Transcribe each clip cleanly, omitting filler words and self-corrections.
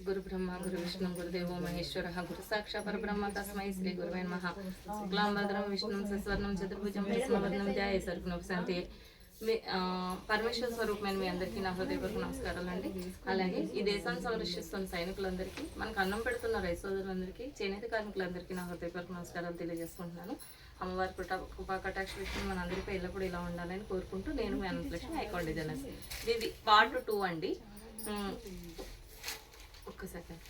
గురు బ్రహ్మ గురు విష్ణు గురుదేవో మహేశ్వర గురు సాక్షాత్ పరబ్రహ్మ తస్మై శ్రీ గురువే నమః. శుక్లాంబరధరం విష్ణుం శశివర్ణం చతుర్భుజం ప్రసన్నవదనం ధ్యాయే సర్వజ్ఞోపశాంతి. పరమేశ్వర స్వరూపమైన మీ అందరికీ నా హృదయపూర్వక నమస్కారాలండి. అలాగే ఈ దేశాన్ని సంరక్షిస్తున్న సైనికులందరికీ, మనకు అన్నం పెడుతున్న రైతు సోదరులందరికీ, చేనేత కార్మికులందరికీ నా హృదయపూర్వక నమస్కారాలు తెలియజేసుకుంటున్నాను. అమ్మవారి కృపా కటాక్ష విషయం మనందరిపై ఎల్లప్పుడూ ఇలా ఉండాలని కోరుకుంటూ, నేను మీ అనంతలక్ష్మి ఐకాన్ డిజైనర్స్. ఇది పార్ట్ 2 అండి. ఒక్క సెకండ్.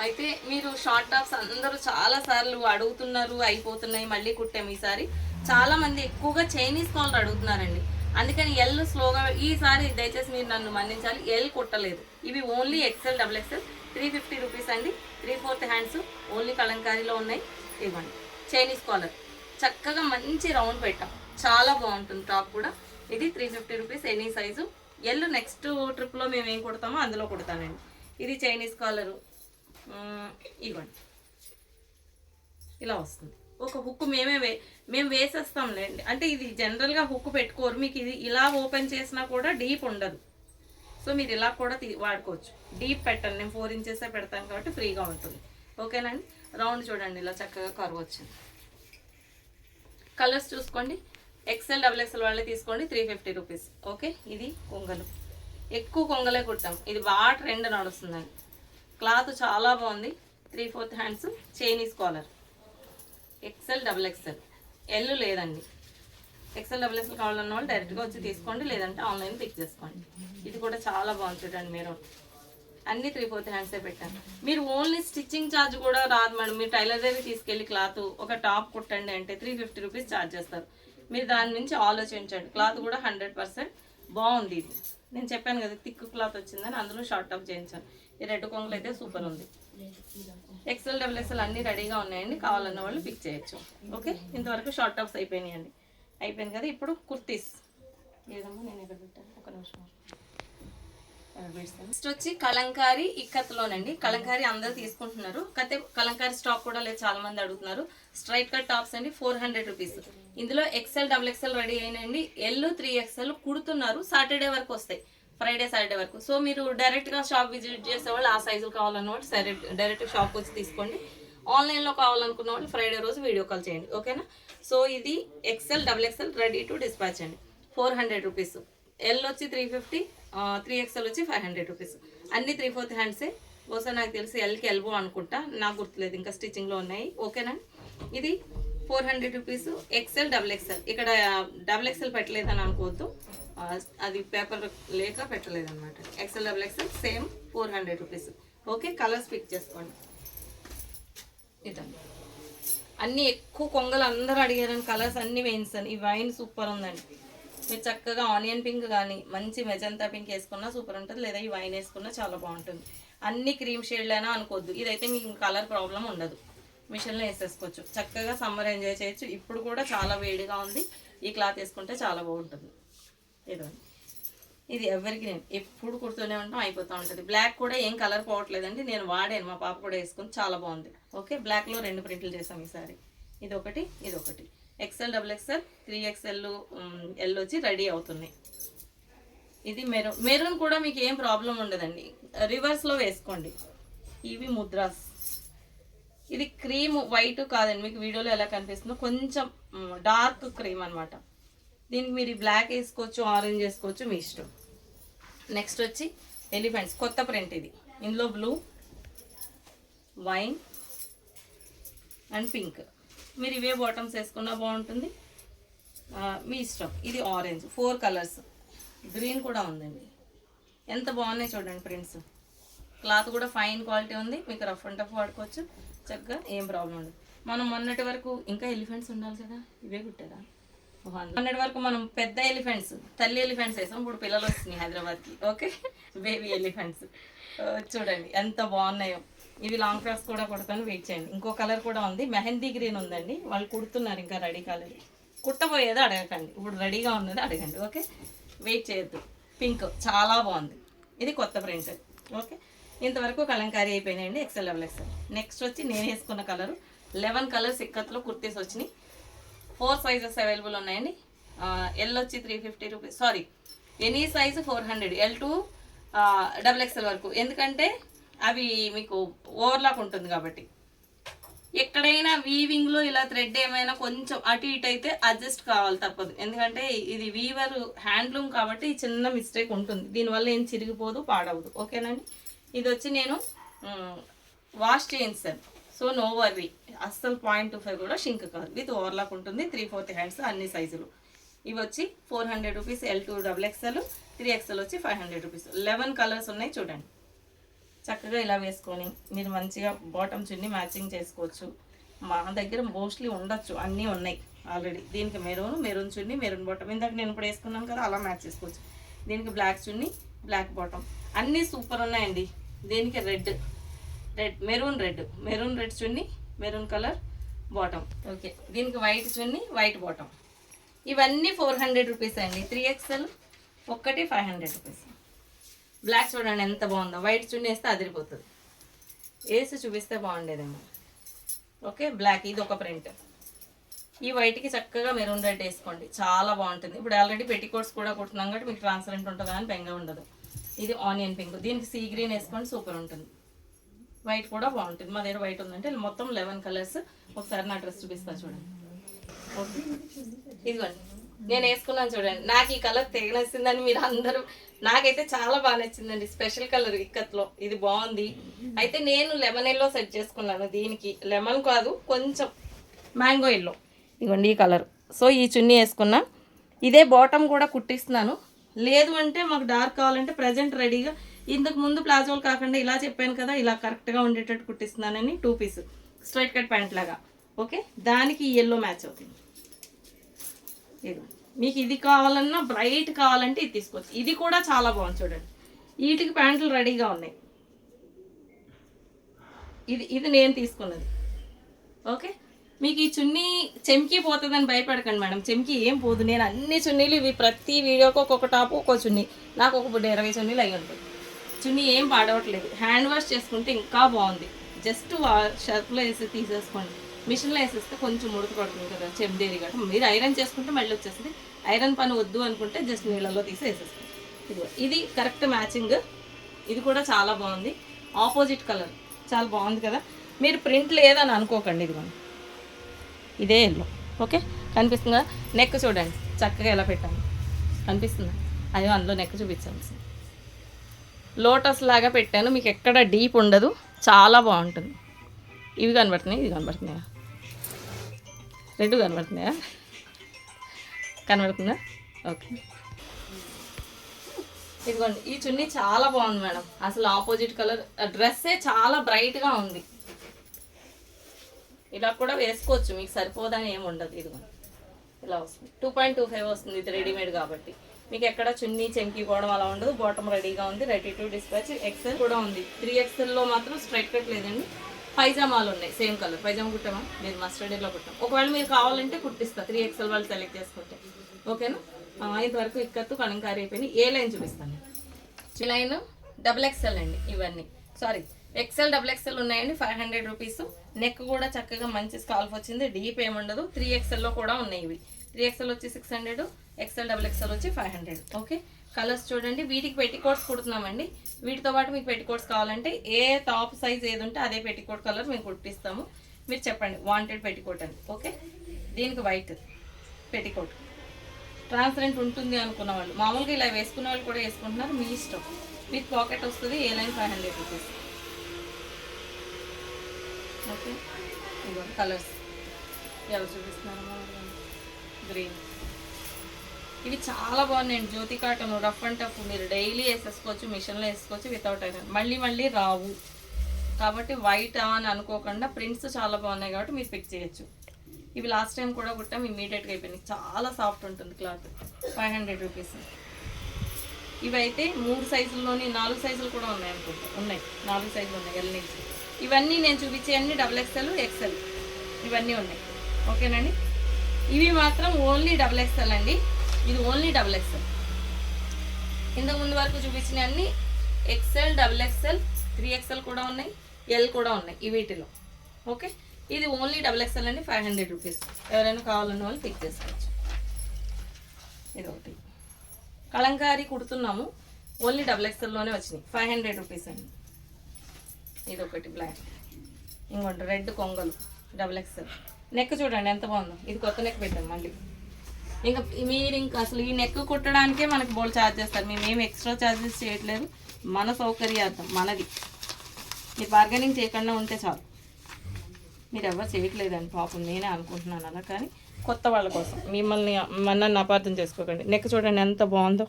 అయితే మీరు షార్ట్ టాప్స్ అందరూ చాలా సార్లు అడుగుతున్నారు, అయిపోతున్నాయి, మళ్ళీ కుట్టాము. ఈసారి చాలా మంది ఎక్కువగా చైనీస్ కాలర్ అడుగుతున్నారండి. అందుకని ఎల్ స్లోగా, ఈసారి దయచేసి మీరు నన్ను మన్నించాలి, ఎల్ కుట్టలేదు. ఇవి only XL double XL 350 rupees అండి. 3/4 హ్యాండ్స్ ఓన్లీ కలంకారీలో ఉన్నాయి. ఇవ్వండి చైనీస్ కాలర్, చక్కగా మంచి రౌండ్ పెట్టాం, చాలా బాగుంటుంది టాప్ కూడా. ఇది 350 rupees any size. L next ట్రిప్లో మేము ఏం కుడతామో అందులో కుడతానండి. ఇది చైనీస్ కాలరు, ఇవ్వండి ఇలా వస్తుంది. ఒక హుక్ మేము వేసేస్తాంలేండి. అంటే ఇది జనరల్గా హుక్ పెట్టుకోరు, మీకు ఇది ఇలా ఓపెన్ చేసినా కూడా డీప్ ఉండదు. సో మీరు ఇలా కూడా వాడుకోవచ్చు. డీప్ పెట్టండి, నేను 4 ఇంచెసే పెడతాను కాబట్టి ఫ్రీగా ఉంటుంది. ఓకేనండి. రౌండ్ చూడండి, ఇలా చక్కగా కర్వ్ వచ్చింది. కలర్స్ చూసుకోండి. ఎక్సెల్ డబుల్ ఎక్సెల్ వాళ్ళే తీసుకోండి. 350 రూపీస్. ఓకే. ఇది కొంగలు, ఎక్కువ కొంగలే కుట్టాం. ఇది బాగా ట్రెండ్ నడుస్తుందండి. క్లాత్ చాలా బాగుంది. 3/4 hands, Chinese collar. XL double XL, L లేదండి. ఎక్సెల్ డబుల్ ఎక్సెల్ కావాలన్న వాళ్ళు డైరెక్ట్గా వచ్చి తీసుకోండి, లేదంటే ఆన్లైన్ పిక్ చేసుకోండి. ఇది కూడా చాలా బాగుంది చూడండి. మీరు అన్ని 3/4 హ్యాండ్సే పెట్టాను. మీరు ఓన్లీ స్టిచ్చింగ్ ఛార్జ్ కూడా రాదు మేడం. మీరు టైలర్ దగ్గర తీసుకెళ్ళి క్లాత్ ఒక టాప్ కుట్టండి అంటే 350 రూపీస్ ఛార్జ్ చేస్తారు. మీరు దాని నుంచి ఆలోచించండి. క్లాత్ కూడా 100% బాగుంది. ఇది నేను చెప్పాను కదా థిక్ క్లాత్ వచ్చిందని, అందులో షార్ట్ టాప్ చేయించాను. ఈ రెడ్ కొంగులు అయితే సూపర్ ఉంది. ఎక్సెల్ డబుల్ ఎక్సెల్ అన్నీ రెడీగా ఉన్నాయండి, కావాలన్న వాళ్ళు పిక్ చేయొచ్చు. ఓకే. ఇంతవరకు షార్ట్ టాప్స్ అయిపోయినాయండి. అయిపోయింది కదా. ఇప్పుడు కుర్తీస్ ఏదమ్మా, నేను ఎక్కడ పెట్టాను, ఒక నిమిషం. నెక్స్ట్ వచ్చి కలంకారీ ఇక్కత్లోనండి. కలంకారీ అందరూ తీసుకుంటున్నారు, కాకపోతే కలంకారీ స్టాక్ కూడా లేదు, చాలా మంది అడుగుతున్నారు. స్ట్రైట్ కట్ టాప్స్ అండి, 400 రూపీస్. ఇందులో ఎక్సెల్ డబుల్ ఎక్సెల్ రెడీ అయినండి. ఎల్ 3XL కుడుతున్నారు. సాటర్డే వరకు వస్తాయి, ఫ్రైడే సాటర్డే వరకు. సో మీరు డైరెక్ట్గా షాప్ విజిట్ చేసేవాళ్ళు, ఆ సైజులు కావాలన్న వాళ్ళు సరే డైరెక్ట్ షాప్కి వచ్చి తీసుకోండి. ఆన్లైన్లో కావాలనుకున్న వాళ్ళు ఫ్రైడే రోజు వీడియో కాల్ చేయండి. ఓకేనా. సో ఇది XL double XL ready to dispatch అండి. 400 రూపీస్. ఎల్ వచ్చి 350, 3XL వచ్చి 500 రూపీస్. అన్ని 3/4 హ్యాండ్సే. బహుశా నాకు తెలిసి ఎల్కి ఎల్బో అనుకుంటా, నాకు గుర్తులేదు, ఇంకా స్టిచ్చింగ్లో ఉన్నాయి. ఓకేనా. ఇది 400 రూపీస్. ఎక్సెల్ డబుల్ ఎక్సెల్, ఇక్కడ డబుల్ ఎక్సెల్ పెట్టలేదని అనుకోవద్దు, అది పేపర్ లేక పెట్టలేదు అనమాట. XL double XL same 400 rupees. Okay. Colours pick చేసుకోండి. ఇదండి అన్నీ ఎక్కువ కొంగలు అందరూ అడిగారని కలర్స్ అన్నీ వేయించాను. ఈ వైన్ సూపర్ ఉందండి. మీరు చక్కగా ఆనియన్ పింక్ కానీ మంచి మెజంతా పింక్ వేసుకున్నా సూపర్ ఉంటుంది, లేదా ఈ వైన్ వేసుకున్నా చాలా బాగుంటుంది. అన్ని క్రీమ్ షేడ్లైనా అనుకోవద్దు, ఇదైతే మీకు కలర్ ప్రాబ్లం ఉండదు, మిషన్లో వేసేసుకోవచ్చు. చక్కగా సమ్మర్ ఎంజాయ్ చేయొచ్చు. ఇప్పుడు కూడా చాలా వేడిగా ఉంది, ఈ క్లాత్ వేసుకుంటే చాలా బాగుంటుంది. ఇదండి, ఇది ఎవరికి నేను ఎప్పుడు కుడుతూనే ఉంటాం, అయిపోతూ ఉంటుంది. బ్లాక్ కూడా ఏం కలర్ పోవట్లేదండి, నేను వాడాను, మా పాప కూడా వేసుకుని చాలా బాగుంది. ఓకే. బ్లాక్లో 2 ప్రింట్లు చేసాం ఈసారి. ఇది ఒకటి, ఇది ఒకటి. XL double XL 3XL L వచ్చి రెడీ అవుతున్నాయి. ఇది మెరూన్ కూడా మీకు ఏం ప్రాబ్లం ఉండదండి, రివర్స్లో వేసుకోండి. ఇవి ముద్రాస్. ఇది క్రీమ్ వైట్ కాదండి, మీకు వీడియోలో ఎలా కనిపిస్తుందో కొంచెం డార్క్ క్రీమ్ అనమాట. దీనికి మీరు బ్లాక్ వేసుకోవచ్చు, ఆరెంజ్ వేసుకోవచ్చు, మీ ఇష్టం. నెక్స్ట్ వచ్చి ఎలిఫెంట్స్, కొత్త ప్రింట్ ఇది. ఇందులో బ్లూ, వైన్ అండ్ పింక్. మీరు ఇవే బాటమ్స్ వేసుకున్నా బాగుంటుంది, మీ ఇష్టం. ఇది ఆరెంజ్, 4 కలర్స్. గ్రీన్ కూడా ఉందండి. ఎంత బాగున్నాయి చూడండి ప్రింట్స్. క్లాత్ కూడా ఫైన్ క్వాలిటీ ఉంది, మీకు రఫ్ అండ్ టఫ్ వాడుకోవచ్చు చక్కగా, ఏం ప్రాబ్లం ఉండదు. మనం మొన్నటి వరకు ఇంకా ఎలిఫెంట్స్ ఉండాలి కదా, ఇవే కుట్టారా. మొన్నటి వరకు మనం పెద్ద ఎలిఫెంట్స్, తల్లి ఎలిఫెంట్స్ వేసాం, ఇప్పుడు పిల్లలు వస్తున్నాయి హైదరాబాద్కి. ఓకే. బేబీ ఎలిఫెంట్స్ చూడండి ఎంత బాగున్నాయో. ఇవి లాంగ్ ఫ్రాక్స్ కూడా కుడతాను, వెయిట్ చేయండి. ఇంకో కలర్ కూడా ఉంది, మెహందీ గ్రీన్ ఉందండి. వాళ్ళు కుడుతున్నారు, ఇంకా రెడీ కాలేదు. కుట్టబోయేది అడగకండి, ఇప్పుడు రెడీగా ఉన్నది అడగండి. ఓకే. వెయిట్ చేయొద్దు. పింక్ చాలా బాగుంది, ఇది కొత్త ప్రింట్. ఓకే. ఇంతవరకు కలంకారీ అయిపోయినాయండి, ఎక్సెల్ డబుల్ ఎక్సెల్. నెక్స్ట్ వచ్చి నేను వేసుకున్న కలరు 11 కలర్స్ ఇక్కత్లో కుర్తీస్ వచ్చినాయి. 4 సైజెస్ అవైలబుల్ ఉన్నాయండి. ఎల్ వచ్చి 350 rupees, sorry any size 400. L to XXL వరకు, ఎందుకంటే అవి మీకు ఓవర్లాక్ ఉంటుంది కాబట్టి. ఎక్కడైనా వీవింగ్లో ఇలా థ్రెడ్ ఏమైనా కొంచెం అటు ఇటు అయితే అడ్జస్ట్ కావాలి తప్పదు, ఎందుకంటే ఇది వీవర్ హ్యాండ్లూమ్ కాబట్టి చిన్న మిస్టేక్ ఉంటుంది, దీనివల్ల ఏం చిరిగిపోదు పాడవదు. ఓకేనండి. ఇది వచ్చి నేను వాష్ చేయించాను, సో నో వర్రీ, అస్సలు 0.25 కూడా షింక్ కాదు, విత్ ఓవర్లాక్ ఉంటుంది. 3/4 హ్యాండ్స్ అన్ని సైజులు. ఇవి వచ్చి 400 రూపీస్. L2 XXL, 3XL వచ్చి 500 రూపీస్. 11 కలర్స్ ఉన్నాయి చూడండి. చక్కగా ఇలా వేసుకొని మీరు మంచిగా బాటమ్ చున్నీ మ్యాచింగ్ చేసుకోవచ్చు. మా దగ్గర మోస్ట్లీ ఉండొచ్చు, అన్నీ ఉన్నాయి ఆల్రెడీ. దీనికి మెరూన్ చున్నీ, మెరూన్ బాటమ్, ఇందాక నేను ఇప్పుడు వేసుకున్నాను కదా అలా మ్యాచ్ చేసుకోవచ్చు. దీనికి బ్లాక్ చున్నీ, బ్లాక్ బాటమ్, అన్నీ సూపర్ ఉన్నాయండి. దీనికి మెరూన్ రెడ్ చున్నీ, మెరూన్ కలర్ బాటమ్. ఓకే, దీనికి వైట్ చున్నీ, వైట్ బాటమ్. ఇవన్నీ 400 రూపీస్ అండి. 3XL ఒక్కటి 500 రూపీస్. బ్లాక్ చూడండి ఎంత బాగుందో, వైట్ చున్నీ వేస్తే అదిరిపోతుంది, వేసి చూపిస్తే బాగుండేదేమో. ఓకే, బ్లాక్ ఇది ఒక ప్రింట్. ఈ వైట్కి చక్కగా మెరూన్ రెడ్ వేసుకోండి, చాలా బాగుంటుంది. ఇప్పుడు ఆల్రెడీ పెట్టికోట్స్ కూడా కుట్టున్నాం కాబట్టి మీకు ట్రాన్స్పరెంట్ ఉంటుంది కానీ బెంగ ఉండదు. ఇది ఆనియన్ పింక్, దీనికి సీ గ్రీన్ వేసుకోండి, సూపర్ ఉంటుంది. వైట్ కూడా బాగుంటుంది, మా దగ్గర వైట్ ఉందంటే మొత్తం 11 కలర్స్. ఒకసారి నా డ్రెస్ చూపిస్తాను చూడండి. ఓకే, ఇదిగోండి నేను వేసుకున్నాను చూడండి. నాకు ఈ కలర్ తెగ నచ్చిందని మీరు అందరూ, నాకైతే చాలా బాగా నచ్చిందండి. స్పెషల్ కలర్ ఇక్కత్లో ఇది బాగుంది. అయితే నేను లెమన్ ఎల్లో సెట్ చేసుకున్నాను, దీనికి లెమన్ కాదు కొంచెం మ్యాంగో ఎల్లో. ఇదిగోండి ఈ కలర్. సో ఈ చున్నీ వేసుకున్నా, ఇదే బాటమ్ కూడా కుట్టిస్తున్నాను. లేదు అంటే మాకు డార్క్ కావాలంటే ప్రజెంట్ రెడీగా, ఇంతకు ముందు ప్లాజోలు కాకుండా ఇలా చెప్పాను కదా, ఇలా కరెక్ట్గా ఉండేటట్టు కుట్టిస్తున్నానని 2 పీస్ స్ట్రైట్ కట్ ప్యాంట్ లాగా. ఓకే, దానికి ఈ ఎల్లో మ్యాచ్ అవుతుంది. ఇది మీకు ఇది కావాలన్నా బ్రైట్ కావాలంటే ఇది తీసుకోవచ్చు. ఇది కూడా చాలా బాగుంది చూడండి, వీటికి ప్యాంట్లు రెడీగా ఉన్నాయి. ఇది నేను తీసుకున్నది. ఓకే, మీకు ఈ చున్నీ చెమ్కి పోతుందని భయపడకండి మేడం, చెమ్కి ఏం పోదు. నేను అన్ని చున్నీలు ఇవి ప్రతి వీడియోకి ఒక్కొక్క టాపు ఒక్కొక్క చున్నీ, నాకు ఒక 20 చున్నీలు అయ్యి ఉంటాయి. చున్నీ ఏం పాడవట్లేదు, హ్యాండ్ వాష్ చేసుకుంటే ఇంకా బాగుంది. జస్ట్ షర్ఫ్లో వేసి తీసేసుకోండి, మిషన్లో వేసేస్తే కొంచెం ముడత పడుతుంది కదా చెమ్దేరి గట్ట. మీరు ఐరన్ చేసుకుంటే మళ్ళీ వచ్చేస్తుంది, ఐరన్ పని వద్దు అనుకుంటే జస్ట్ నీళ్ళలో తీసి వేసేస్తుంది. ఇది కరెక్ట్ మ్యాచింగ్, ఇది కూడా చాలా బాగుంది. ఆపోజిట్ కలర్ చాలా బాగుంది కదా. మీరు ప్రింట్ లేదని అనుకోకండి, ఇదిగోండి ఇదే ఎల్లో. ఓకే, కనిపిస్తుందా? నెక్ చూడండి చక్కగా ఎలా పెట్టాను, కనిపిస్తుందా? అదే అందులో నెక్ చూపించాను, లోటస్ లాగా పెట్టాను, మీకు ఎక్కడ డీప్ ఉండదు, చాలా బాగుంటుంది. ఇవి కనబడుతున్నాయి, ఇది కనబడుతున్నాయా, 2 కనబడుతున్నాయా, కనబడుతుందా? ఓకే, ఇదిగోండి ఈ చున్నీ చాలా బాగుంది మేడం. అసలు ఆపోజిట్ కలర్ డ్రెస్సే చాలా బ్రైట్గా ఉంది. ఇలా కూడా వేసుకోవచ్చు, మీకు సరిపోదని ఏమి ఉండదు. ఇదిగోండి ఇలా వస్తుంది, 2.25 వస్తుంది, ఇది రెడీమేడ్ కాబట్టి మీకు ఎక్కడ చున్నీ చెంకిపోవడం అలా ఉండదు. బాటమ్ రెడీగా ఉంది, రెడీ టు డిస్పాచ్. XL కూడా ఉంది. 3XLలో మాత్రం స్ట్రైట్ కట్ లేదండి, పైజామాలు ఉన్నాయి సేమ్ కలర్. పైజామా కుట్టామా? లేదు, మస్టర్డ్ ఎల్లో కుట్టాం. ఒకవేళ మీరు కావాలంటే కుట్టిస్తా, 3XL వాళ్ళు సెలెక్ట్ చేసుకుంటే. ఓకేనా? ఇంతవరకు ఇక్కత్తు కలంకారీ అయిపోయింది. ఏ లైన్ చూపిస్తాను, ఈ లైన్ XXL అండి. ఇవన్నీ సారీ XL XXL ఉన్నాయండి, 500 రూపీస్. నెక్ కూడా చక్కగా మంచి స్కాల్ఫ్ వచ్చింది, డీప్ ఏముండదు. 3XLలో కూడా ఉన్నాయి ఇవి. 3XL వచ్చి 600, XL XXL వచ్చి 500. ఓకే, కలర్స్ చూడండి. వీటికి పెట్టికోట్స్ కుడుతున్నామండి. వీటితో పాటు మీకు పెట్టికోట్స్ కావాలంటే ఏ టాప్ సైజ్ ఏది ఉంటే అదే పెట్టికోట్ కలర్ మేము కుట్టిస్తాము. మీరు చెప్పండి వాంటెడ్ పెట్టికోట్ అని. ఓకే, దీనికి వైట్ పెట్టికోట్ ట్రాన్స్పరెంట్ ఉంటుంది అనుకున్న వాళ్ళు, మామూలుగా ఇలా వేసుకున్న వాళ్ళు కూడా వేసుకుంటున్నారు, మీ ఇష్టం. విత్ పాకెట్ వస్తుంది. ఏ లైన్ 500 రూపీస్. ఓకే, ఇదిగోండి కలర్స్ ఎవరు చూపిస్తున్నారు, గ్రీన్. ఇవి చాలా బాగున్నాయండి, జ్యోతి కాటన్, రఫ్ అండ్ టఫ్. మీరు డైలీ వేసేసుకోవచ్చు, మిషన్లో వేసుకోవచ్చు వితౌట్ ఐరన్. మళ్ళీ రావు కాబట్టి వైట్ అని అనుకోకుండా, ప్రింట్స్ చాలా బాగున్నాయి కాబట్టి మీరు పిక్ చేయొచ్చు. ఇవి లాస్ట్ టైం కూడా కుట్టాం, ఇమీడియట్గా అయిపోయినాయి. చాలా సాఫ్ట్ ఉంటుంది క్లాత్. 500 రూపీస్. ఇవైతే 3 సైజుల్లోని 4 సైజులు కూడా ఉన్నాయి అనుకుంటా. ఉన్నాయి 4 సైజులు ఉన్నాయి ఎల్ నుంచి. ఇవన్నీ నేను చూపించేవన్నీ XXL XL ఇవన్నీ ఉన్నాయి. ఓకేనండి, ఇవి మాత్రం ఓన్లీ XXL అండి. ఇది ఓన్లీ XXL. ఇంతకు ముందు వరకు చూపించిన అన్ని XL XXL 3XL కూడా ఉన్నాయి, ఎల్ కూడా ఉన్నాయి ఈ వీటిలో. ఓకే, ఇది ఓన్లీ XXL అండి, 500 రూపీస్. ఎవరైనా కావాలన్న వాళ్ళు పిక్ చేసుకోవచ్చు. ఇది ఒకటి కలంకారీ కుడుతున్నాము. ఓన్లీ డబుల్ ఎక్స్ఎల్లోనే వచ్చినాయి. 500 రూపీస్ అండి. ఇది ఒకటి బ్లాక్, ఇంకోటి రెడ్ కొంగలు డబుల్ ఎక్స్ఎల్. నెక్ చూడండి ఎంత బాగుందో. ఇది కొత్త నెక్ పెట్టాం మళ్ళీ. ఇంకా మీరు ఇంకా అసలు ఈ నెక్ కుట్టడానికే మనకి బోల్ ఛార్జ్ చేస్తారు. మేమేం ఎక్స్ట్రా ఛార్జెస్ చేయట్లేదు, మన సౌకర్యార్థం మనది. మీరు బార్గెనింగ్ చేయకుండా ఉంటే చాలు. మీరు ఎవరు చేయట్లేదండి పాపం, నేనే అనుకుంటున్నాను అలా, కానీ కొత్త వాళ్ళ కోసం. మిమ్మల్ని నన్ను అపార్థం చేసుకోకండి. నెక్ చూడండి ఎంత బాగుందో.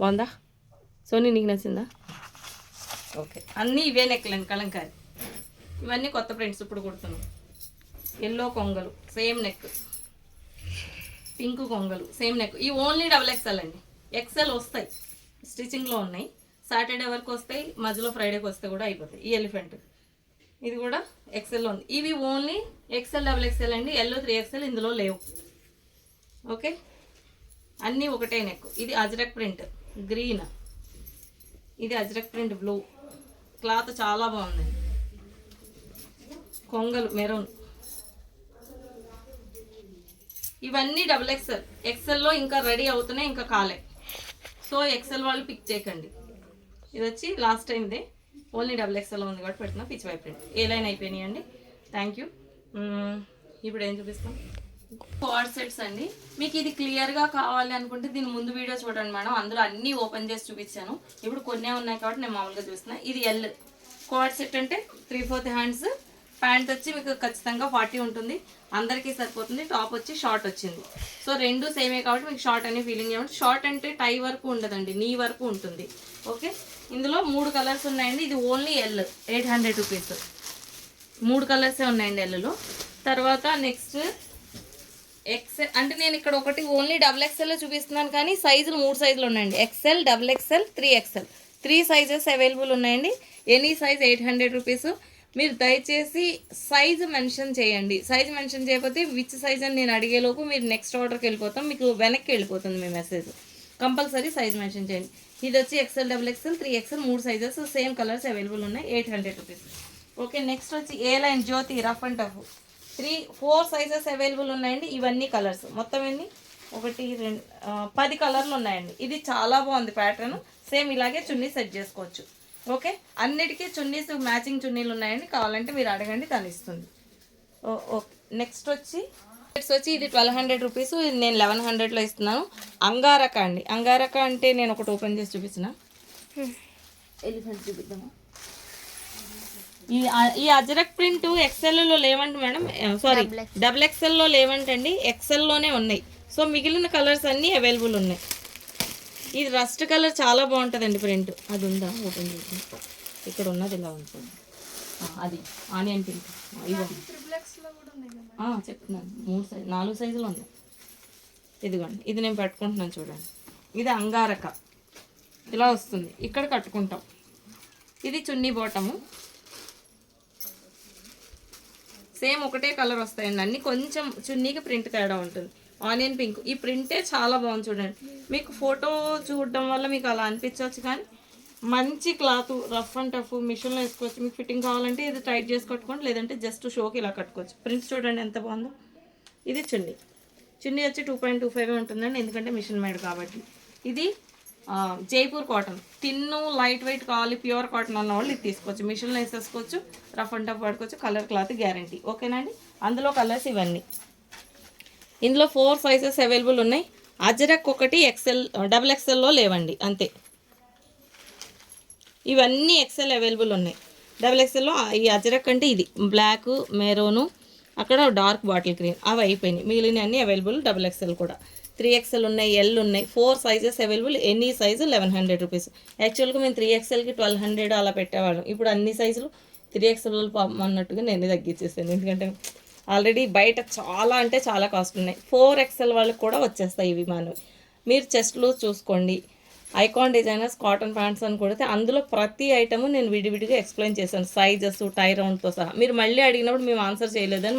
బాగుందా సోనీ, నీకు నచ్చిందా? ఓకే, అన్నీ ఇవే నెక్లండి కలంకారీ. ఇవన్నీ కొత్త ప్రింట్స్ ఇప్పుడు కుడుతున్నాం. ఎల్లో కొంగలు సేమ్ నెక్, పింక్ కొంగలు సేమ్ నెక్. ఈ ఓన్లీ డబుల్ ఎక్స్ఎల్ అండి. ఎక్స్ఎల్ వస్తాయి, స్టిచ్చింగ్లో ఉన్నాయి. సాటర్డే వరకు వస్తాయి, మధ్యలో ఫ్రైడేకి వస్తే కూడా అయిపోతాయి. ఈ ఎలిఫెంట్ ఇది కూడా ఎక్స్ఎల్లో ఉంది. ఇవి ఓన్లీ ఎక్స్ఎల్ డబుల్ ఎక్స్ఎల్ అండి. ఎల్లో 3XL ఇందులో లేవు. ఓకే, అన్నీ ఒకటే నెక్. ఇది అజ్రక్ ప్రింట్ గ్రీన్, ఇది అజ్రక్ ప్రింట్ బ్లూ. క్లాత్ చాలా బాగుందండి. కొంగలు మెరూన్. ఇవన్నీ డబుల్ ఎక్స్ఎల్. ఎక్స్ఎల్లో ఇంకా రెడీ అవుతున్నాయి, ఇంకా కాలే. సో ఎక్స్ఎల్ వాళ్ళు పిక్ చేయకండి. ఇది వచ్చి లాస్ట్ టైం ఇదే, ఓన్లీ డబుల్ ఎక్స్ఎల్ ఉంది కాబట్టి పెడుతున్నా. పిచ్ వై ప్రింట్ ఏ లైన్ అయిపోయినాయి అండి. Thank you. ఇప్పుడు ఏం చూపిస్తాం? కార్డ్ సెట్స్ అండి. మీకు ఇది క్లియర్గా కావాలి అనుకుంటే దీని ముందు వీడియో చూడండి మేడం, అందులో అన్నీ ఓపెన్ చేసి చూపించాను. ఇప్పుడు కొన్నే ఉన్నాయి కాబట్టి నేను మామూలుగా చూస్తున్నాను. ఇది ఎల్ కార్డ్ సెట్ అంటే 3/4 హ్యాండ్స్. ప్యాంట్ వచ్చి మీకు ఖచ్చితంగా 40 ఉంటుంది, అందరికీ సరిపోతుంది. టాప్ వచ్చి షార్ట్ వచ్చింది. సో రెండు సేమే కాబట్టి మీకు షార్ట్ అనే ఫీలింగ్ ఏమంటే, షార్ట్ అంటే టై వరకు ఉండదండి, నీ వరకు ఉంటుంది. ఓకే, ఇందులో 3 కలర్స్ ఉన్నాయండి. ఇది ఓన్లీ ఎల్ 800 రూపీస్. 3 కలర్సే ఉన్నాయండి ఎల్లో. తర్వాత నెక్స్ట్ ఎక్సెల్ అంటే నేను ఇక్కడ ఒకటి ఓన్లీ డబుల్ ఎక్స్ఎల్లో చూపిస్తున్నాను, కానీ సైజులు 3 సైజులు ఉన్నాయండి. XL, double XL, 3XL 3 sizes available ఉన్నాయండి. Any size 800 rupees. మీరు దయచేసి సైజు మెన్షన్ చేయండి. సైజు మెన్షన్ చేయకపోతే విచ్ సైజ్ అని నేను అడిగేలోపు మీరు నెక్స్ట్ ఆర్డర్కి వెళ్ళిపోతాం, మీకు వెనక్కి వెళ్ళిపోతుంది మీ మెసేజ్. కంపల్సరీ సైజ్ మెన్షన్ చేయండి. ఇది వచ్చి XL, double XL, 3XL 3 sizes same colours available ఉన్నాయి. 800 రూపీస్. ఓకే, నెక్స్ట్ వచ్చి A line Jyothi rough and tough 4 sizes available ఉన్నాయండి. ఇవన్నీ కలర్స్ మొత్తం ఎన్ని 1 2 10 కలర్లు ఉన్నాయండి. ఇది చాలా బాగుంది ప్యాటర్న్. సేమ్ ఇలాగే చున్నీ సెట్ చేసుకోవచ్చు. ఓకే, అన్నిటికీ చున్నీస్ మ్యాచింగ్ చున్నీలు ఉన్నాయండి. కావాలంటే మీరు అడగండి, తను ఇస్తుంది. ఓకే, నెక్స్ట్ వచ్చి ఇది 1200 రూపీస్. ఇది నేను 1100లో ఇస్తున్నాను. అంగారక అండి. అంగారక అంటే నేను ఒకటి ఓపెన్ చేసి చూపించిన. ఎలిఫెంట్ చూపిద్దామా? ఈ అజరక్ ప్రింట్ ఎక్సెల్లో లేవంట మేడం, సారీ డబుల్ ఎక్సెల్లో లేవంటండి, ఎక్సెల్లోనే ఉన్నాయి. సో మిగిలిన కలర్స్ అన్నీ అవైలబుల్ ఉన్నాయి. ఇది రస్ట్ కలర్ చాలా బాగుంటుందండి ప్రింట్. అది ఉందా? ఓపెన్ చేసి ఇక్కడ ఉన్నది ఇలా ఉంటుంది. అది ఆనియన్ పింక్. ఇవ్వండి చెప్తున్నాను. 4 సైజులు ఉన్నాయి. ఇదిగోండి, ఇది నేను పెట్టుకుంటున్నాను చూడండి. ఇది అంగారక ఇలా వస్తుంది, ఇక్కడ కట్టుకుంటాం. ఇది చున్నీ బాటము. సేమ్ ఒకటే కలర్ వస్తాయండి అన్నీ. కొంచెం చున్నీకి ప్రింట్ తేడా ఉంటుంది. Onion pink. ఈ ప్రింటే చాలా బాగుంది చూడండి. మీకు ఫోటో చూడడం వల్ల మీకు అలా అనిపించవచ్చు, కానీ మంచి క్లాత్, రఫ్ అండ్ టఫ్, మిషన్లో వేసుకోవచ్చు. మీకు ఫిట్టింగ్ కావాలంటే ఇది టైట్ చేసి కట్టుకోండి, లేదంటే జస్ట్ షోకి ఇలా కట్టుకోవచ్చు. ప్రింట్స్ చూడండి ఎంత బాగుందో. ఇది చున్నీ. చున్నీ వచ్చి 2.25 ఉంటుందండి, ఎందుకంటే మిషన్ మేడ్ కాబట్టి. ఇది జైపూర్ కాటన్. తిన్ను లైట్ వెయిట్ కావాలి, ప్యూర్ కాటన్ అన్న వాళ్ళు ఇది తీసుకోవచ్చు. మిషన్లో వేసేసుకోవచ్చు, రఫ్ అండ్ టఫ్ వాడుకోవచ్చు. Colour cloth guarantee. ఓకేనండి. అందులో కలర్స్ ఇవన్నీ. ఇందులో 4 సైజెస్ అవైలబుల్ ఉన్నాయి. అజరక్ ఒకటి ఎక్సెల్, డబుల్ ఎక్సెల్లో లేవండి, అంతే. ఇవన్నీ ఎక్సెల్ అవైలబుల్ ఉన్నాయి. డబుల్ ఎక్సెల్లో ఈ అజరక్ అంటే ఇది బ్లాక్, మెరూను, అక్కడ డార్క్ బాటిల్ గ్రీన్, అవి అయిపోయినాయి. మిగిలిన అన్నీ అవైలబుల్. డబుల్ ఎక్సెల్ కూడా 3XL ఉన్నాయి, ఎల్ ఉన్నాయి. 4 sizes available. Any size 1100 rupees. యాక్చువల్గా మేము 3XLకి 1200 అలా పెట్టేవాళ్ళం. ఇప్పుడు అన్ని సైజులు 3XL అన్నట్టుగా నేను తగ్గించేసాను, ఎందుకంటే ఆల్రెడీ బయట చాలా అంటే చాలా కాస్ట్ ఉన్నాయి. 4XL వాళ్ళకి కూడా వచ్చేస్తాయి ఇవి మనవి. మీరు చెస్ట్లు చూసుకోండి. ఐకాన్ డిజైనర్స్ కాటన్ ప్యాంట్స్ అని కొడితే అందులో ప్రతి ఐటము నేను విడివిడిగా ఎక్స్ప్లెయిన్ చేశాను, సైజెస్, టై రౌండ్తో సహా. మీరు మళ్ళీ అడిగినప్పుడు మేము ఆన్సర్ చేయలేదని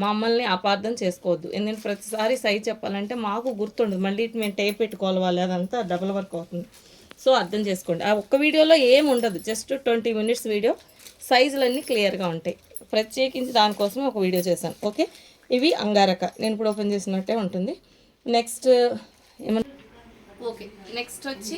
మమ్మల్ని అపార్థం చేసుకోవద్దు. ఎందుకంటే ప్రతిసారి సైజ్ చెప్పాలంటే మాకు గుర్తుండదు, మళ్ళీ మేము టేప్ పెట్టుకోవాలి, వాళ్ళు అదంతా డబుల్ వర్క్ అవుతుంది. సో అర్థం చేసుకోండి. ఆ ఒక్క వీడియోలో ఏం ఉండదు, జస్ట్ 20 minutes వీడియో. సైజులన్నీ క్లియర్గా ఉంటాయి. ప్రత్యేకించి దానికోసం ఒక వీడియో చేశాను. ఓకే, ఇవి అంగారక. నేను ఇప్పుడు ఓపెన్ చేసినట్టే ఉంటుంది. నెక్స్ట్ ఏమన్నా ఓకే, నెక్స్ట్ వచ్చి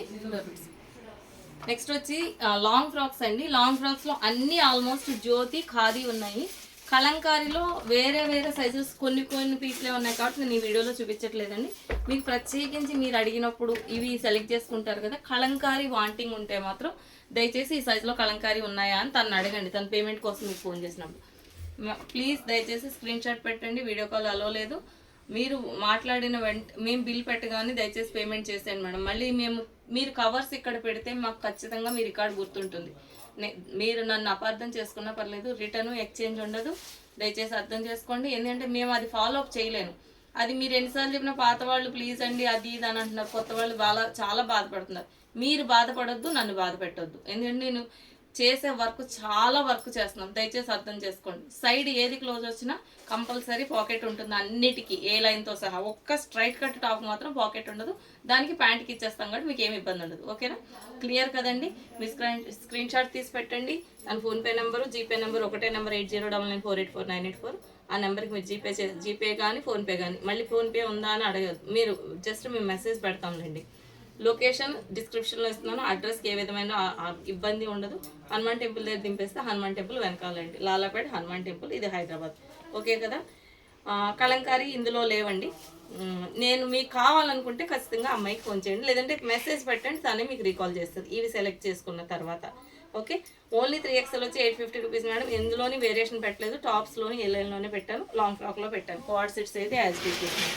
నెక్స్ట్ వచ్చి లాంగ్ ఫ్రాక్స్ అండి. లాంగ్ ఫ్రాక్స్లో అన్నీ ఆల్మోస్ట్ జ్యోతి ఖాదీ ఉన్నాయి. కలంకారీలో వేరే వేరే సైజెస్ కొన్ని కొన్ని పీస్లే ఉన్నాయి కాబట్టి నేను ఈ వీడియోలో చూపించట్లేదండి. మీకు ప్రత్యేకించి మీరు అడిగినప్పుడు ఇవి సెలెక్ట్ చేసుకుంటారు కదా, కలంకారీ వాంటింగ్ ఉంటే మాత్రం దయచేసి ఈ సైజులో కలంకారీ ఉన్నాయా అని తను అడగండి. తన పేమెంట్ కోసం మీకు ఫోన్ చేసినప్పుడు ప్లీజ్ దయచేసి స్క్రీన్ షాట్ పెట్టండి. వీడియో కాల్ అలో లేదు. మీరు మాట్లాడిన మేము బిల్ పెట్టగానే దయచేసి పేమెంట్ చేసేయండి మేడం. మళ్ళీ మీరు కవర్స్ ఇక్కడ పెడితే మాకు ఖచ్చితంగా మీ రికార్డ్ గుర్తుంటుంది. మీరు నన్ను అపార్థం చేసుకున్నా పర్లేదు, రిటర్న్ ఎక్స్చేంజ్ ఉండదు. దయచేసి అర్థం చేసుకోండి. ఎందుకంటే మేము అది ఫాలో అప్ చేయలేను. అది మీరు ఎన్నిసార్లు చెప్పినా పాత వాళ్ళు ప్లీజ్ అండి అది ఇది అని అంటున్నారు, కొత్త వాళ్ళు చాలా బాధపడుతున్నారు. మీరు బాధపడొద్దు, నన్ను బాధ పెట్టొద్దు. ఎందుకంటే నేను చేసే వర్క్ చాలా వర్క్ చేస్తున్నాం, దయచేసి అర్థం చేసుకోండి. సైడ్ ఏది క్లోజ్ వచ్చినా కంపల్సరీ పాకెట్ ఉంటుంది అన్నిటికీ, ఏ లైన్తో సహా. ఒక్క స్ట్రైట్ కట్ టాప్ మాత్రం పాకెట్ ఉండదు, దానికి ప్యాంట్కి ఇచ్చేస్తాం కాబట్టి మీకు ఏమి ఇబ్బంది ఉండదు. ఓకేనా, క్లియర్ కదండి. మీ స్క్రీన్ షాట్ తీసి పెట్టండి. నా ఫోన్పే నెంబరు, జీపే నెంబర్ ఒకటే నెంబర్ 8099484984. ఆ నెంబర్కి మీరు జీపే కానీ ఫోన్పే కానీ, మళ్ళీ ఫోన్పే ఉందా అని అడగదు మీరు, జస్ట్ మేము మెసేజ్ పెడతాంలేండి. లొకేషన్ డిస్క్రిప్షన్లో ఇస్తున్నాను. అడ్రస్కి ఏ విధమైన ఇబ్బంది ఉండదు. హనుమాన్ టెంపుల్ దగ్గర దింపేస్తే హనుమాన్ టెంపుల్ వెనకాలండి, లాలాపేట హనుమాన్ టెంపుల్, ఇది హైదరాబాద్. ఓకే కదా. కలంకారీ ఇందులో లేవండి. నేను మీకు కావాలనుకుంటే ఖచ్చితంగా అమ్మాయికి ఫోన్ చేయండి, లేదంటే మెసేజ్ పెట్టండి, తనే మీకు రీకాల్ చేస్తుంది ఇవి సెలెక్ట్ చేసుకున్న తర్వాత. ఓకే, ఓన్లీ 3XL వచ్చి 850 రూపీస్ మేడం. ఇందులోని వేరియేషన్ పెట్టలేదు. టాప్స్లోని ఎల్ఎల్లోనే పెట్టాను, లాంగ్ ఫ్రాక్లో పెట్టాను. క్వాడ్ సెట్స్ అయితే యాజ్ డీటెయిల్స్.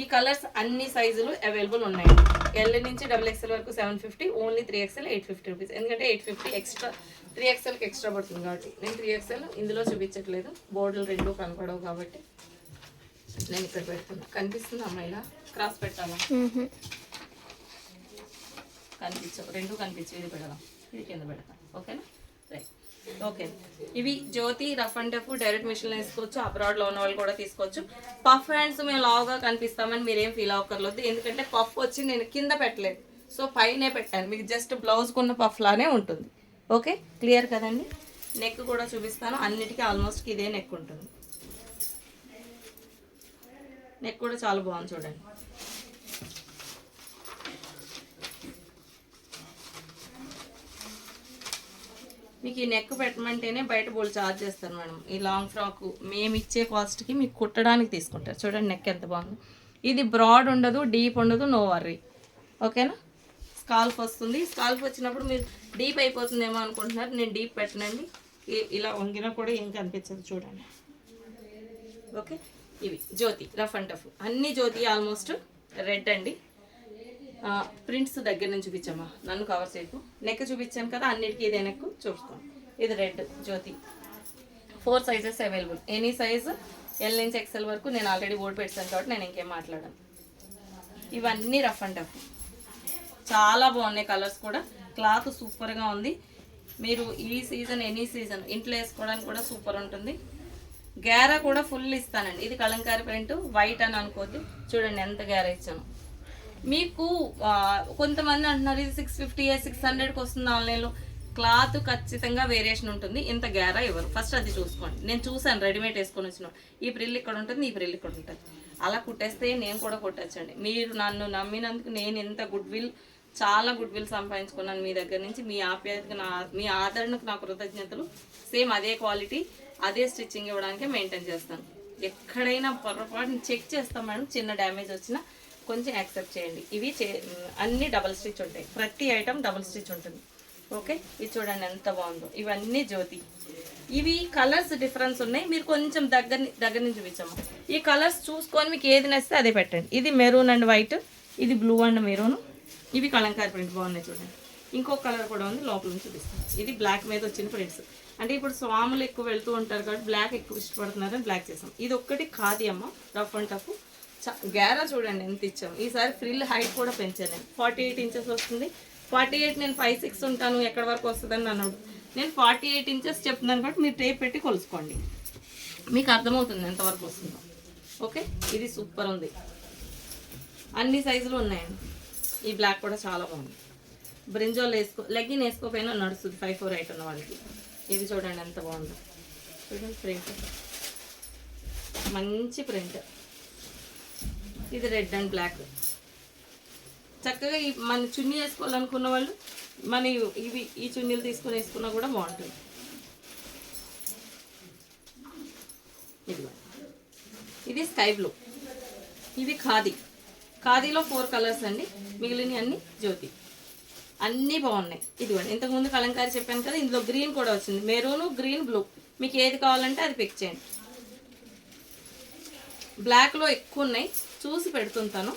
ఈ కలర్స్ అన్ని సైజులు అవైలబుల్ ఉన్నాయి. ఎల్ నుంచి XXL వరకు 750, ఓన్లీ 3XL 850 రూపీస్. ఎందుకంటే 850 ఎక్స్ట్రా, 3XLకి ఎక్స్ట్రా పడుతుంది కాబట్టి నేను 3XL ఇందులో చూపించట్లేదు. బోర్డులు రెండు కనపడవు కాబట్టి నేను ఇక్కడ పెడుతున్నా. కనిపిస్తుంది అమ్మాయిలా? క్రాస్ పెట్టాలా? కనిపించవు, రెండు కనిపించవు. ఇది పెడదాం, ఇది కింద పెడతాం. ఓకేనా, రైట్. ఓకే, ఇవి జ్యోతి రఫ్ అండ్ టఫ్ డైరెక్ట్ మిషన్లో వేసుకోవచ్చు. అబ్రాడ్లో ఉన్న వాళ్ళు కూడా తీసుకోవచ్చు. పఫ్ హ్యాండ్స్ మేము లావుగా కనిపిస్తామని మీరేం ఫీల్ అవ్వకర్లేదు, ఎందుకంటే పఫ్ వచ్చి నేను కింద పెట్టలేదు, సో పైనే పెట్టాను. మీకు జస్ట్ బ్లౌజ్కున్న పఫ్ లానే ఉంటుంది. ఓకే, క్లియర్ కదండి. నెక్ కూడా చూపిస్తాను. అన్నిటికీ ఆల్మోస్ట్ ఇదే నెక్ ఉంటుంది. నెక్ కూడా చాలా బాగుంది చూడండి. మీకు ఈ నెక్ పెట్టమంటేనే బయట బోల్ ఛార్జ్ చేస్తారు మేడం. ఈ లాంగ్ ఫ్రాక్ మేము ఇచ్చే కాస్ట్కి మీకు కుట్టడానికి తీసుకుంటారు. చూడండి నెక్ ఎంత బాగుంది. ఇది బ్రాడ్ ఉండదు, డీప్ ఉండదు, నో వర్రీ. ఓకేనా, స్కాల్ఫ్ వస్తుంది. స్కాల్ఫ్ వచ్చినప్పుడు మీరు డీప్ అయిపోతుందేమో అనుకుంటున్నారు, నేను డీప్ పెట్టనండి. ఇలా వంగినా కూడా ఏం కనిపించదు చూడండి. ఓకే, ఇవి జ్యోతి రఫ్ అండ్ టఫ్ అన్ని జ్యోతి ఆల్మోస్ట్ రెడ్ అండి. ప్రింట్స్ దగ్గర నుంచి చూపించమ్మా, నన్ను కవర్ చేయకు. నెక్ చూపించాను కదా, అన్నిటికీ ఇదే నెక్ చూస్తాం. ఇది రెడ్ జ్యోతి. 4 sizes available, any size L నుంచి XL వరకు. నేను ఆల్రెడీ బోర్డు పెట్టాను కాబట్టి నేను ఇంకేం మాట్లాడాను. ఇవన్నీ రఫ్ అండ్ టఫ్ చాలా బాగున్నాయి. కలర్స్ కూడా, క్లాత్ సూపర్గా ఉంది. మీరు ఈ సీజన్ ఎనీ సీజన్ ఇంట్లో వేసుకోవడానికి కూడా సూపర్ ఉంటుంది. గ్యారా కూడా ఫుల్ ఇస్తానండి. ఇది కలంకారీ ప్రింట్, వైట్ అని అనుకోద్దు. చూడండి ఎంత గ్యారా ఇచ్చాను. మీకు కొంతమంది అంటున్నారు ఇది 650 600కి వస్తుంది ఆన్లైన్లో. క్లాత్ ఖచ్చితంగా వేరియేషన్ ఉంటుంది, ఇంత గ్యారా ఇవ్వరు. ఫస్ట్ అది చూసుకోండి. నేను చూసాను రెడీమేడ్ వేసుకొని వచ్చిన, ఈ ప్రిల్ ఇక్కడ ఉంటుంది, ఈ ప్రిల్ ఇక్కడ ఉంటుంది. అలా కుట్టేస్తే నేను కూడా కుట్టచ్చండి. మీరు నన్ను నమ్మినందుకు నేను ఎంత చాలా గుడ్ విల్ సంపాదించుకున్నాను మీ దగ్గర నుంచి. మీ ఆప్యాయతకు మీ ఆదరణకు నా కృతజ్ఞతలు. సేమ్ అదే క్వాలిటీ అదే స్టిచ్చింగ్ ఇవ్వడానికే మెయింటైన్ చేస్తాను. ఎక్కడైనా పొరపాటు చెక్ చేస్తాం మేడం, చిన్న డ్యామేజ్ వచ్చినా కొంచెం యాక్సెప్ట్ చేయండి. ఇవి అన్నీ డబల్ స్టిచ్ ఉంటాయి, ప్రతి ఐటమ్ డబల్ స్టిచ్ ఉంటుంది. ఓకే, ఇది చూడండి ఎంత బాగుందో. ఇవన్నీ జ్యోతి. ఇవి కలర్స్ డిఫరెన్స్ ఉన్నాయి, మీరు కొంచెం దగ్గర నుంచి చూపించాము. ఈ కలర్స్ చూసుకొని మీకు ఏది నచ్చితే అదే పెట్టండి. ఇది మెరూన్ అండ్ వైట్, ఇది బ్లూ అండ్ మెరూన్. ఇవి కలంకారీ ప్రింట్ బాగున్నాయి చూడండి. ఇంకొక కలర్ కూడా ఉంది, లోపల నుంచి చూపిస్తాను. ఇది బ్లాక్ మీద వచ్చిన ప్రింట్స్. అంటే ఇప్పుడు స్వాములు ఎక్కువ వెళ్తూ ఉంటారు కాబట్టి బ్లాక్ ఎక్కువ ఇష్టపడుతున్నారని బ్లాక్ చేసాం. ఇది ఒక్కటి ఖాదీ అమ్మ, రఫ్ అండ్ టఫ్. గ్యారా చూడండి ఎంత ఇచ్చాము. ఈసారి ఫ్రిల్ హైట్ కూడా పెంచాను నేను. 48 ఇంచెస్ వస్తుంది. 48 నేను 5'6" ఉంటాను, ఎక్కడి వరకు వస్తుందని అన్నాడు. నేను 48 ఇంచెస్ చెప్తున్నాను కాబట్టి మీరు టేప్ పెట్టి కొలుసుకోండి, మీకు అర్థమవుతుంది ఎంతవరకు వస్తుందో. ఓకే, ఇది సూపర్ ఉంది. అన్ని సైజులు ఉన్నాయండి. ఈ బ్లాక్ కూడా చాలా బాగుంది. బ్రింజోల్ లెగ్గిన్ వేసుకోపోయినా నడుస్తుంది 5'4" హైట్ ఉన్న వాళ్ళకి. ఇది చూడండి ఎంత బాగుందో. చూడండి ప్రింట్, మంచి ప్రింట్. ఇది రెడ్ అండ్ బ్లాక్. చక్కగా మన చున్నీ వేసుకోవాలనుకున్న వాళ్ళు మన ఇవి ఈ చున్నీలు తీసుకొని వేసుకున్నా కూడా బాగుంటుంది. ఇది స్కై బ్లూ, ఇవి ఖాదీలో 4 కలర్స్ అండి, మిగిలిన అన్ని జ్యోతి, అన్నీ బాగున్నాయి. ఇదిగోండి ఇంతకుముందు కలంకారీ చెప్పాను కదా, ఇందులో గ్రీన్ కూడా వచ్చింది, మెరూన్, గ్రీన్, బ్లూ, మీకు ఏది కావాలంటే అది పిక్ చేయండి. బ్లాక్లో ఎక్కువ ఉన్నాయి, చూసి పెడుతుంటాను,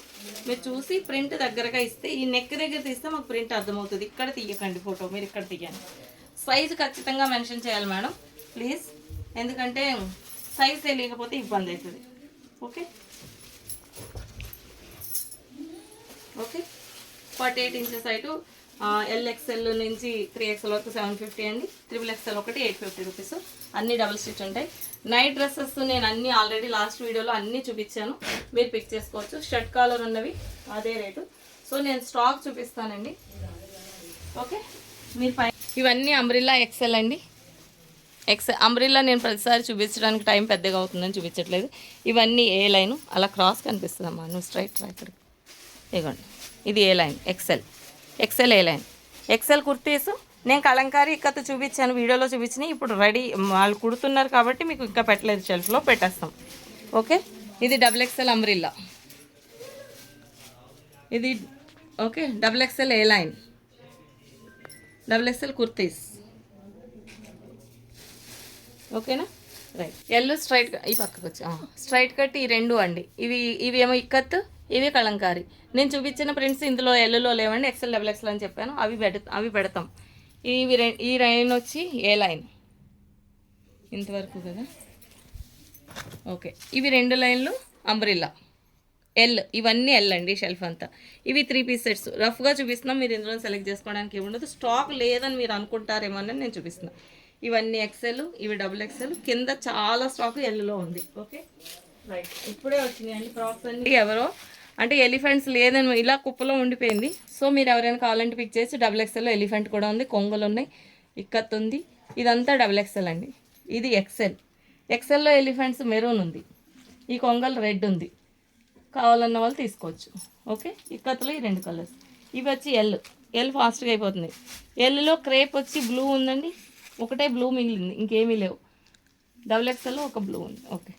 మీరు చూసి ప్రింట్ దగ్గరగా ఇస్తే, ఈ నెక్ దగ్గర తీస్తే మాకు ప్రింట్ అర్థమవుతుంది. ఇక్కడ తీయకండి ఫోటో, మీరు ఇక్కడ తీయండి. సైజు ఖచ్చితంగా మెన్షన్ చేయాలి మేడం ప్లీజ్, ఎందుకంటే సైజ్ తెలియకపోతే ఇబ్బంది అవుతుంది. Okay okay 48 inches height, LXL నుంచి 3XL వరకు 750 అండి, XXL ఒకటి 850 రూపీస్, అన్ని డబుల్ స్టిచ్ ఉంటాయి. నైట్ డ్రెస్సెస్ నేను అన్ని ఆల్రెడీ లాస్ట్ వీడియోలో అన్నీ చూపించాను, మీరు పిక్ చేసుకోవచ్చు. షర్ట్ కాలర్ ఉన్నవి అదే రేటు. సో నేను స్టాక్ చూపిస్తానండి. ఓకే మీరు ఇవన్నీ అంబ్రిల్లా XL అండి, అంబ్రిల్లా నేను ప్రతిసారి చూపించడానికి టైం పెద్దగా అవుతుందని చూపించట్లేదు. ఇవన్నీ ఏ లైను అలా క్రాస్ కనిపిస్తుందమ్మా, నువ్వు స్ట్రైట్ రా ఇక్కడికి. ఇదిగోండి ఇది ఏ లైన్, XL ఏ లైన్. XL కుర్తీస్ నేను కలంకారీ ఇక్కత చూపించాను, వీడియోలో చూపించినాయి. ఇప్పుడు రెడీ వాళ్ళు కుడుతున్నారు కాబట్టి మీకు ఇంకా పెట్టలేదు, షెల్ఫ్లో పెట్టేస్తాం. ఓకే ఇది XXL అంబ్రిల్లా, ఇది ఓకే XXL ఏ లైన్, XXL కుర్తీస్. ఓకేనా రైట్. ఎల్లు స్ట్రైట్ ఈ పక్కకు వచ్చి స్ట్రైట్ కట్ ఈ 2 అండి, ఇవి ఏమో ఇక్కత్, ఇవి కలంకారీ. నేను చూపించిన ప్రింట్స్ ఇందులో ఎల్లులో లేవండి, XL XXL అని చెప్పాను, అవి పెడతాం. ఈ లైన్ వచ్చి ఏ లైన్ ఇంతవరకు కదా. ఓకే ఇవి 2 లైన్లు అంబ్రిల్లా ఎల్, ఇవన్నీ ఎల్ అండి షెల్ఫ్ అంతా. ఇవి 3 పీస్ సెట్స్ రఫ్గా చూపిస్తున్నాం, మీరు ఇందులో సెలెక్ట్ చేసుకోవడానికి ఏముండదు. స్టాక్ లేదని మీరు అనుకుంటారేమో అని నేను చూపిస్తున్నాను. ఇవన్నీ XL, ఇవి XXL, కింద చాలా స్టాక్ ఎల్లో ఉంది. Okay right. ఇప్పుడే వచ్చినాయండి ఫ్రాక్స్ అన్ని. ఎవరో అంటే ఎలిఫెంట్స్ లేదని ఇలా కుప్పలో ఉండిపోయింది, సో మీరు ఎవరైనా కావాలంటే పిక్ చేసి XXL ఎలిఫెంట్ కూడా ఉంది, కొంగలు ఉన్నాయి, ఇక్కత్ ఉంది, ఇదంతా XXL అండి. ఇది XLలో ఎలిఫెంట్స్ మెరూన్ ఉంది, ఈ కొంగలు రెడ్ ఉంది, కావాలన్న వాళ్ళు తీసుకోవచ్చు. ఓకే ఇక్కత్లో ఈ 2 కలర్స్. ఇవి వచ్చి ఎల్ ఫాస్ట్గా అయిపోతుంది. ఎల్లో క్రేప్ వచ్చి బ్లూ ఉందండి, ఒకటే బ్లూ మిగిలింది, ఇంకేమీ లేవు. XXLలో ఒక బ్లూ ఉంది. Okay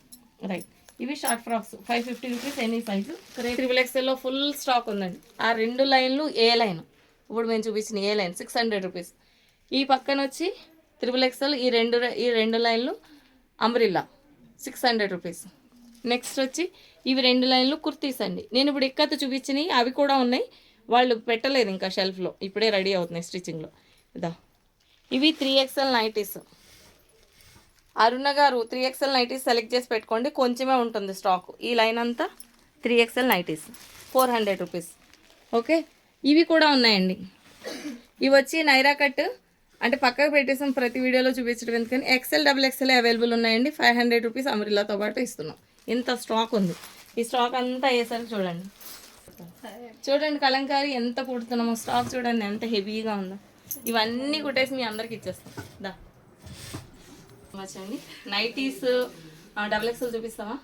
right. ఇవి short frocks 550 rupees any size. XXLలో ఫుల్ స్టాక్ ఉందండి. ఆ 2 లైన్లు ఏ లైన్, ఇప్పుడు మేము చూపించిన ఏ లైన్ 600 రూపీస్. ఈ పక్కన వచ్చి XXL ఈ రెండు లైన్లు అంబ్రిల్లా 600 రూపీస్. నెక్స్ట్ వచ్చి ఇవి 2 లైన్లు కుర్తీస్ అండి. నేను ఇప్పుడు ఇక్కత చూపించినవి అవి కూడా ఉన్నాయి, వాళ్ళు పెట్టలేదు ఇంకా షెల్ఫ్లో, ఇప్పుడే రెడీ అవుతున్నాయి స్టిచ్చింగ్లో. ఇదా ఇవి 3XL నైటీస్. అరుణ గారు 3XL నైటీస్ సెలెక్ట్ చేసి పెట్టుకోండి, కొంచెమే ఉంటుంది స్టాక్. ఈ లైన్ అంతా 3XL నైటీస్ 400 రూపీస్. ఓకే ఇవి కూడా ఉన్నాయండి. ఇవి వచ్చి నైరా కట్, అంటే పక్కకు పెట్టేసాం ప్రతి వీడియోలో చూపించడం ఎందుకని. XL అవైలబుల్ ఉన్నాయండి, 500 రూపీస్ అంబ్రిల్లాతో పాటు ఇస్తున్నాం. ఇంత స్టాక్ ఉంది. ఈ స్టాక్ అంతా అయ్యేసరికి చూడండి కలంకారీ ఎంత కుడుతున్నామో, స్టాక్ చూడండి ఎంత హెవీగా ఉందో. ఇవన్నీ కుట్టేసి మీ అందరికి ఇచ్చేస్తాం. దా అండి నైటీస్ XXL చూపిస్తావా.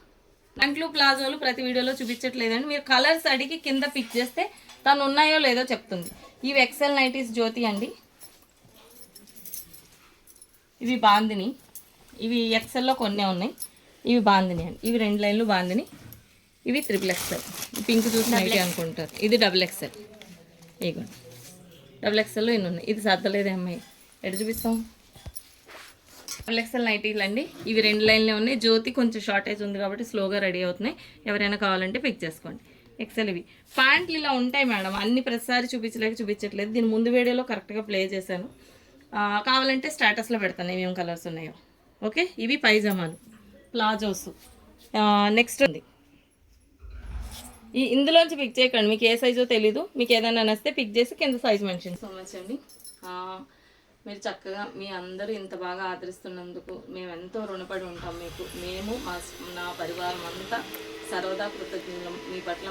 ప్యాంట్లు ప్లాజోలు ప్రతి వీడియోలో చూపించట్లేదండి, మీరు కలర్స్ అడిగి కింద పిక్ చేస్తే తను ఉన్నాయో లేదో చెప్తుంది. ఇవి XL నైటీస్ జ్యోతి అండి, ఇవి బాందిని, ఇవి XLలో కొన్నే ఉన్నాయి, ఇవి బాందిని అండి. ఇవి 2 లైన్లు బాందిని, ఇవి XXL. పింక్ చూసి నైటీ అనుకుంటారు, ఇది XXL. ఇగో XXLలో ఇన్ని ఉన్నాయి, ఇది సర్దలేదే అమ్మాయి, ఎటు చూపిస్తాం. XXL నైటీలు అండి, ఇవి 2 లైన్లే ఉన్నాయి. జ్యోతి కొంచెం షార్టేజ్ ఉంది కాబట్టి స్లోగా రెడీ అవుతున్నాయి, ఎవరైనా కావాలంటే పిక్ చేసుకోండి. XL ఇవి ప్యాంట్లు ఇలా ఉంటాయి మేడం, అన్ని ప్రతిసారి చూపించట్లేదు, దీని ముందు వీడియోలో కరెక్ట్గా ప్లే చేశాను, కావాలంటే స్టేటస్లో పెడతాను ఏమేమి కలర్స్ ఉన్నాయో. ఓకే ఇవి పైజామాలు ప్లాజోస్. నెక్స్ట్ ఉంది, ఇందులోంచి పిక్ చేయకండి, మీకు ఏ సైజో తెలీదు, మీకు ఏదైనా నచ్చితే పిక్ చేసి కింద సైజ్ మెన్షన్. సో మచ్ అండి, మీరు చక్కగా మీ అందరూ ఇంత బాగా ఆదరిస్తున్నందుకు మేము ఎంతో రుణపడి ఉంటాం మీకు. మేము నా పరివారం అంతా సర్వదా కృతజ్ఞులం. మీ పట్ల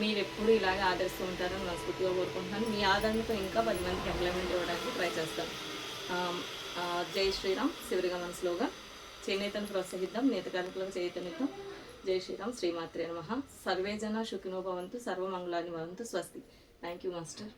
మీరు ఎప్పుడు ఇలాగే ఆదరిస్తూ ఉంటారని మనస్ఫూర్తిగా కోరుకుంటున్నాను. మీ ఆదరణతో ఇంకా 10 మందికి ఎంప్లాయ్మెంట్ ఇవ్వడానికి ట్రై చేస్తాను. జై శ్రీరామ్, శివరిగా మనసులోగా చేనేతను ప్రోత్సహిద్దాం, నేత కార్మికులకు చైతన్యతం. జై శ్రీరామ్, శ్రీమాత్రే నమః. సర్వే జన సుఖినో భవంతు, సర్వమంగళాని భవంతు. స్వస్తి. Thank you master.